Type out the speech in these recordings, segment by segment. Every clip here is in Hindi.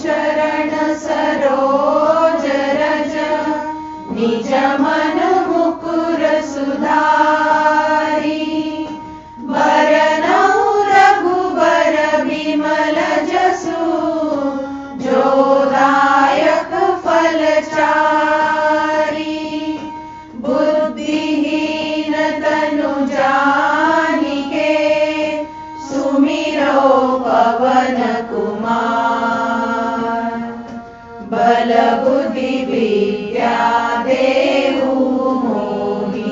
चरण सरोज रज निज मन मुकुर सुधारी बरनउँ रघुबर बिमल जसु जो दायक फल चारि बुद्धिहीन तनु जानिके सुमिरो पवन कुमार बल बुद्धि विद्या देहु मोहि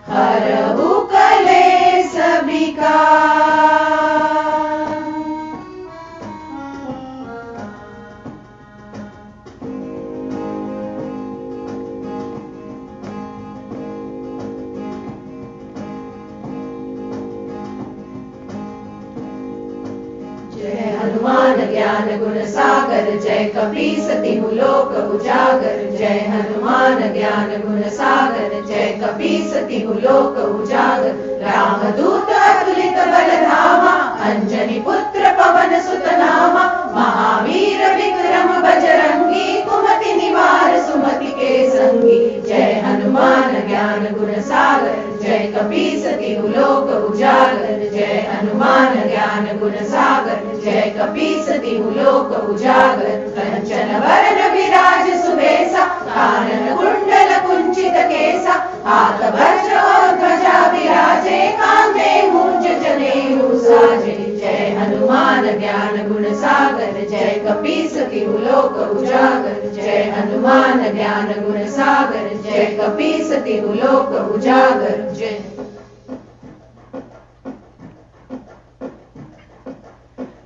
हरहु कलेस विकार। जय हनुमान ज्ञान गुण सागर जय कपीस तिहु लोक उजागर जय हनुमान ज्ञान गुण सागर जय कपीस तिहु लोक उजागर रामदूत अतुलित बल धामा अंजनी पुत्र पवन सुत नामा महावीर विक्रम बजरंगी कुमति निवार सुमति के संगी जय हनुमान ज्ञान गुण सागर जय कपीस तिहु लोक उजागर जय हनुमान ज्ञान गुण सागर जय कपीस तिहु लोक उजागर कंचन वरण विराज सुबेसा कानन कुंडल कुंचित केसा हाथ वज्र और ध्वजा विराजे कांधे मूंज जनेऊ साजे जय हनुमान ज्ञान गुण सागर जय कपीस तिहु लोक उजागर जय हनुमान ज्ञान गुण सागर जय कपीस तिहु लोक उजागर जय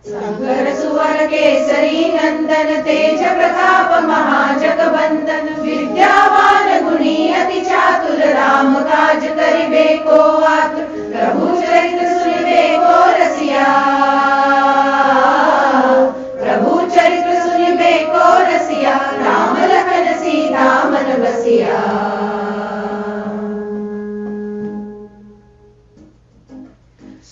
शंकर सुवर केसरी नंदन तेज प्रताप महाजगवंदन विद्यावान गुणी अति चातुर राम काज करिबे को आतुर प्रभु चरित्र सुनिबे को रसिया प्रभु चरित्र सुनिबे को रसिया राम लखन सीता मन बसिया।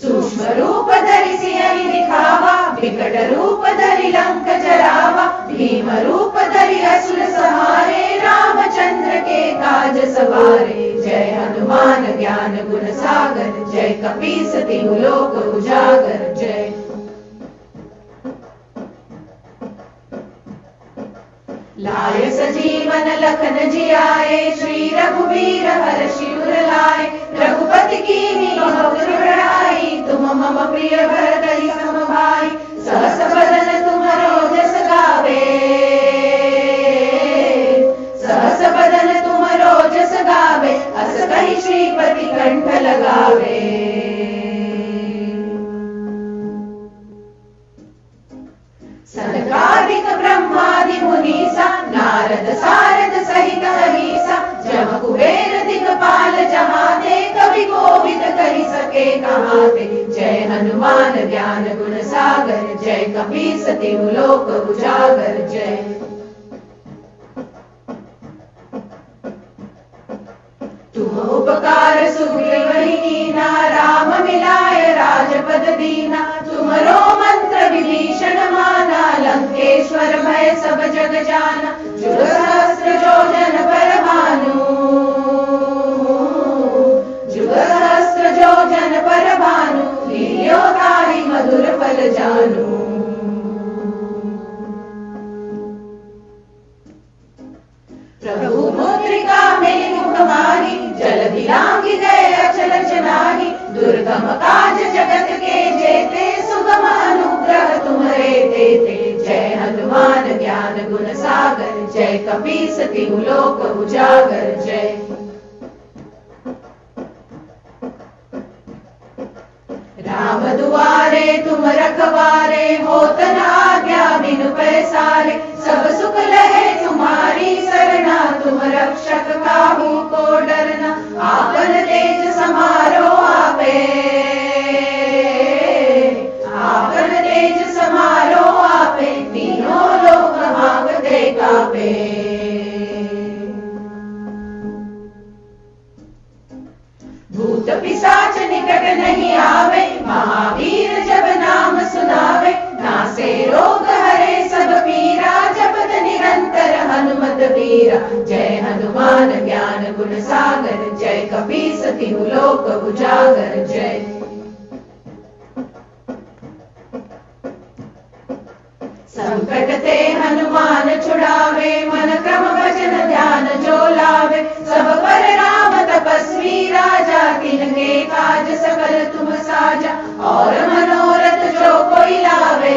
सूक्ष्म रूप धरि सियहि दिखावा विकट रूप धरि लंक जरावा भीम रूप धरि असुर संहारे रामचंद्र के काज सवारे जय हनुमान ज्ञान गुण सागर जय कपीस तिहु लोक उजागर जय लाय सजीवन लखन जियाए श्री रघुवीर हर्षि उर लाए रघुपति कीन्ही बहुत बड़ाई तुम मम प्रिय भरतहि सम भाई सहस बदन तुम्हरो जस गावे सहस बदन तुम्हरो जस गावे अस कहि श्रीपति कंठ लगावे। सनकादिक ब्रह्मादि मुनीसा नारद सारद सहित अहिसा जम कुबेर दिगपाल जहाते कवि कोविद कहि सके कहाते जय हनुमान ज्ञान गुण सागर जय कपीस तिहु लोक उजागर जय तुम उपकार सुग्रीवहि कीना राम मिलाय राजपद दीना तुमरो मंत्र विभीषण माना लंकेश्वर भय सब जग जाना जुग सहस्त्र योजन पर भानु जुग सहस्त्र योजन पर भानु लील्यो ताहि मधुर फल जानू। प्रभु मुद्रिका मेलि मुख माहि जलधि लांघि गए अचल जनाहि दुर्गम काज जगत के जेते सुगम अनुग्रह तुम्हरे तेते जय हनुमान ज्ञान गुण सागर जय कपीस तिहु लोक उजागर जय राम दुआरे तुम रखवारे होत न आज्ञा बिनु पैसारे सब सुख लहे तुम्हारी सरना तुम रक्षक काहू को डरना आपन तेज समारो आपे आपन तेज समारो आपे तीनों लोक भागते कापे। भूत पिशाच निकट नहीं आवे महावीर जब नाम सुनावे नासे रोग हरे सब पीरा वीरा। जय हनुमान ज्ञान गुण सागर, जय कपीस तिहु लोक उजागर। जय संकट ते हनुमान छुड़ावे, मन क्रम भजन ध्यान जो लावे। सब पर राम तपस्वी राजा, तिनके काज सकल तुम साजा। और मनोरथ जो कोई लावे,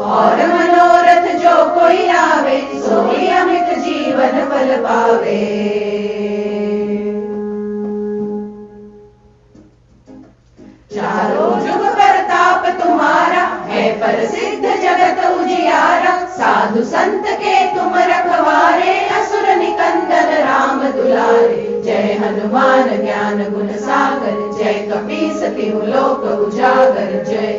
और मनोरथ जो कोई लावे, सोई अमित जीवन फल पावे। चारों जुग प्रताप तुम्हारा, है प्रसिद्ध जगत उजियारा। साधु संत के तुम रखवारे, असुर निकंदन राम दुलारे। जय हनुमान ज्ञान गुण सागर, जय कपीस तिहु लोक उजागर। जय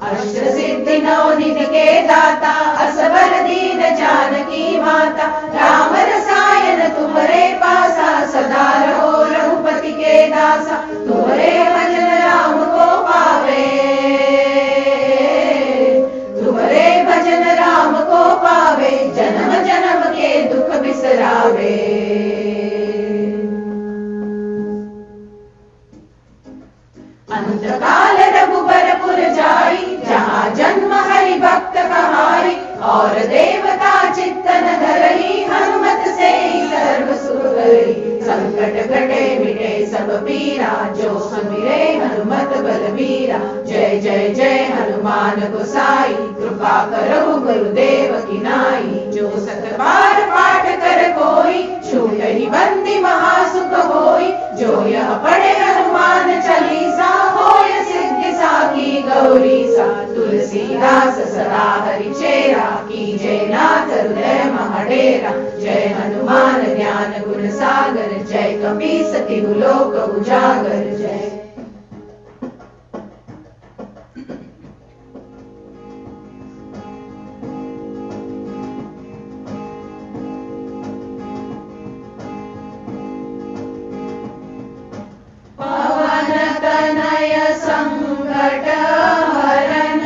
अष्ट सिद्धि नौ निधि के दाता, असबर दीन जानकी माता। राम रसायन तुम्हारे पासा, सदा रहो रघुपति के दासा। तुम्हारे भजन राम को पावे, तुम्हारे भजन राम को पावे। जन्म जन्म के दुख बिसरावे। अंतकाल रघुबरपुर जाई, जहाँ जन्म हरि भक्त कहाई। और देवता चित्तन धरई, हनुमत से सर्व सुख करई। संकट कटे मिटे सब पीरा, जो सुमिरे हनुमत बलबीरा। जय जय जय हनुमान गोसाई, कृपा करहु गुरुदेव की नाई। जो सत बार पाठ कर कोई, छूटहि बंदी महासुख होई। जो यह पढ़े हनुमान चालीसा, होय सिद्धि साखी गौरीसा। तुलसीदास सदा हरिचेरा, कीजे नाथ हृदय महडेरा। जय हनुमान ज्ञान गुण सागर, जय कपीस तिहु लोक उजागर। जय पवन तनय संकट हरन,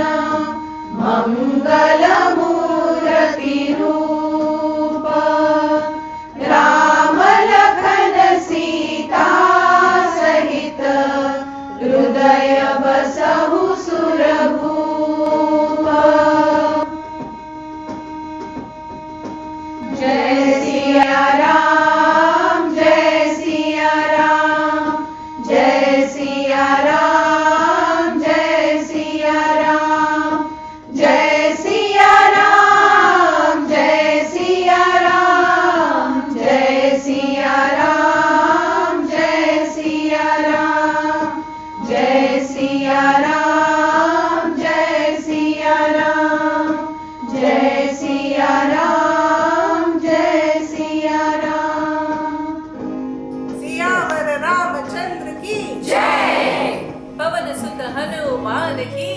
मंगल मूर्ति रूप। राम लखन सीता सहित, हृदय बसहु सुरभूप। जय सिया राम, जय सिया राम, जय सिया राम, जय सिया राम। जय सिया राम, जय सिया राम, जय सिया राम, जय सिया राम। जय सिया राम, जय सिया राम, जय सिया राम, जय सिया राम। सियावर रामचंद्र की जय। पवन सुत हनुमान की